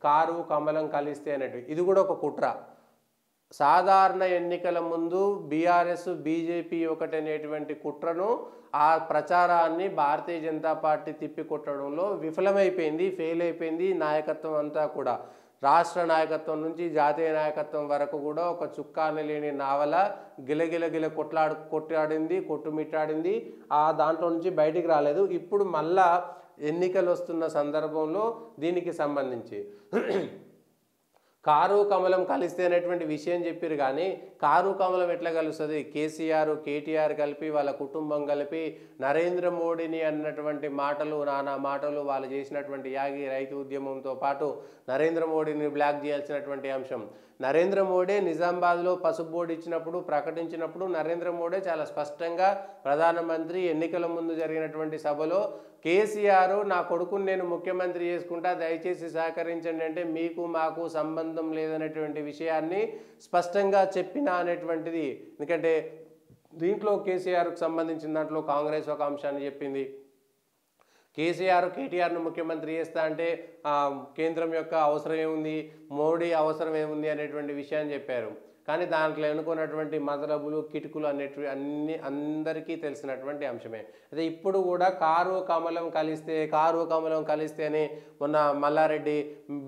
Car కమలం కలిస్తే అనేటివి. ఇది కూడా ఒక కుట్ర. సాధారణ ఎన్నికల ముందు బీఆర్ఎస్ బీజేపీ ఒకటనేటువంటి కుట్రను ఆ ప్రచారాన్ని భారతీయ జనతా పార్టీ తిప్పికొట్టడంలో విఫలమైపోయింది, ఫెయిల్ అయిపోయింది. నాయకత్వం అంతా కూడా రాష్ట్ర నాయకత్వం నుంచి జాతీయ నాయకత్వం వరకు కూడా ఒక చుక్కాని లేని నావల గిలగిలగిల కొట్లాడింది, కొట్టుమిట్టాడింది. ఆ దాంట్లో నుంచి బయటికి రాలేదు. ఇప్పుడు మళ్ళా ఎన్నికలు వస్తున్న సందర్భంలో దీనికి సంబంధించి కారు కమలం కలిస్తే అనేటువంటి విషయం చెప్పారు. కానీ కారు కమలం ఎట్లా కలుస్తుంది? కేసీఆర్ కేటీఆర్ కలిపి వాళ్ళ కుటుంబం కలిపి నరేంద్ర మోడీని అన్నటువంటి మాటలు, నానా మాటలు, వాళ్ళు చేసినటువంటి యాగి రైతు ఉద్యమంతో పాటు నరేంద్ర మోడీని బ్లాక్ చేయాల్సినటువంటి అంశం. నరేంద్ర మోడీ నిజామాబాద్లో పసుపు బోర్డు ఇచ్చినప్పుడు ప్రకటించినప్పుడు నరేంద్ర మోడీ చాలా స్పష్టంగా ప్రధానమంత్రి ఎన్నికల ముందు జరిగినటువంటి సభలో కేసీఆర్ నా కొడుకుని నేను ముఖ్యమంత్రి చేసుకుంటా, దయచేసి సహకరించండి అంటే మీకు మాకు సంబంధం లేదనేటువంటి విషయాన్ని స్పష్టంగా చెప్పిన అనేటువంటిది. ఎందుకంటే దీంట్లో కేసీఆర్కు సంబంధించిన దాంట్లో కాంగ్రెస్ ఒక అంశాన్ని చెప్పింది. కేసీఆర్ కేటీఆర్ను ముఖ్యమంత్రి చేస్తా అంటే కేంద్రం యొక్క అవసరం ఏముంది, మోడీ అవసరం ఏముంది అనేటువంటి విషయాన్ని చెప్పారు. కానీ దాంట్లో ఎన్నుకున్నటువంటి మతలబులు కిటుకులు అనేటివి అందరికీ తెలిసినటువంటి అంశమే. అదే ఇప్పుడు కూడా కారు కమలం కలిస్తే అని మొన్న మల్లారెడ్డి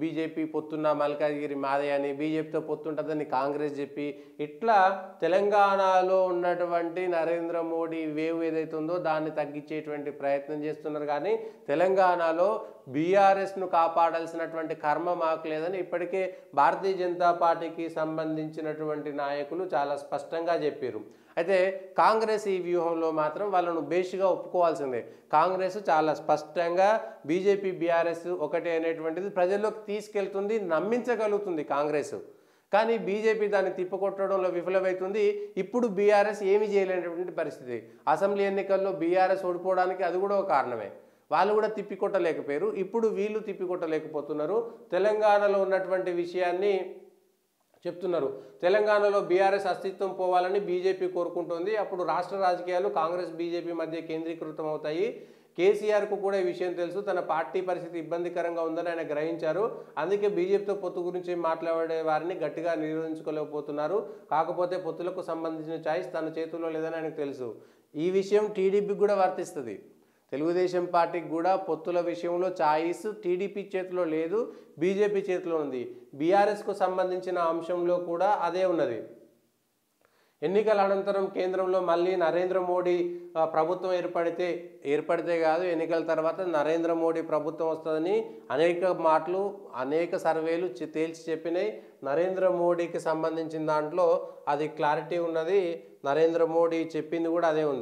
బీజేపీ పొత్తున్న మల్కాజ్గిరి మాదయ్య అని, బీజేపీతో పొత్తుంటుందని కాంగ్రెస్ చెప్పి, ఇట్లా తెలంగాణలో ఉన్నటువంటి నరేంద్ర మోడీ వేవ్ ఏదైతే ఉందో దాన్ని తగ్గించేటువంటి ప్రయత్నం చేస్తున్నారు. కానీ తెలంగాణలో బీఆర్ఎస్ను కాపాడాల్సినటువంటి కర్మ మాకు లేదని ఇప్పటికే భారతీయ జనతా పార్టీకి సంబంధించినటువంటి నాయకులు చాలా స్పష్టంగా చెప్పారు. అయితే కాంగ్రెస్ ఈ వ్యూహంలో మాత్రం వాళ్ళను బేసిక్గా ఒప్పుకోవాల్సిందే. కాంగ్రెస్ చాలా స్పష్టంగా బీజేపీ బీఆర్ఎస్ ఒకటే అనేటువంటిది ప్రజల్లోకి తీసుకెళ్తుంది, నమ్మించగలుగుతుంది కాంగ్రెస్. కానీ బీజేపీ దాన్ని తిప్పికొట్టడంలో విఫలమవుతుంది. ఇప్పుడు బీఆర్ఎస్ ఏమీ చేయలేనటువంటి పరిస్థితి. అసెంబ్లీ ఎన్నికల్లో బీఆర్ఎస్ ఓడిపోవడానికి అది కూడా ఒక కారణమే. వాళ్ళు కూడా తిప్పికొట్టలేకపోయారు, ఇప్పుడు వీళ్ళు తిప్పికొట్టలేకపోతున్నారు. తెలంగాణలో ఉన్నటువంటి విషయాన్ని చెప్తున్నారు. తెలంగాణలో బీఆర్ఎస్ అస్తిత్వం పోవాలని బీజేపీ కోరుకుంటుంది. అప్పుడు రాష్ట్ర రాజకీయాలు కాంగ్రెస్ బీజేపీ మధ్య కేంద్రీకృతం అవుతాయి. కేసీఆర్కు కూడా ఈ విషయం తెలుసు, తన పార్టీ పరిస్థితి ఇబ్బందికరంగా ఉందని ఆయన గ్రహించారు. అందుకే బీజేపీతో పొత్తు గురించి మాట్లాడే వారిని గట్టిగా నిరోధించుకోలేకపోతున్నారు. కాకపోతే పొత్తులకు సంబంధించిన ఛాయిస్ తన చేతుల్లో లేదని ఆయనకు తెలుసు. ఈ విషయం టీడీపీకి కూడా వర్తిస్తుంది. తెలుగుదేశం పార్టీకి కూడా పొత్తుల విషయంలో ఛాయిస్ టీడీపీ చేతిలో లేదు, బీజేపీ చేతిలో ఉంది. బీఆర్ఎస్కు సంబంధించిన అంశంలో కూడా అదే ఉన్నది. ఎన్నికల అనంతరం కేంద్రంలో మళ్ళీ నరేంద్ర మోడీ ప్రభుత్వం ఏర్పడితే కాదు, ఎన్నికల తర్వాత నరేంద్ర మోడీ ప్రభుత్వం వస్తుందని అనేక సర్వేలు తేల్చి చెప్పినాయి. నరేంద్ర మోడీకి సంబంధించిన దాంట్లో అది క్లారిటీ ఉన్నది. నరేంద్ర మోడీ చెప్పింది కూడా అదే ఉంది.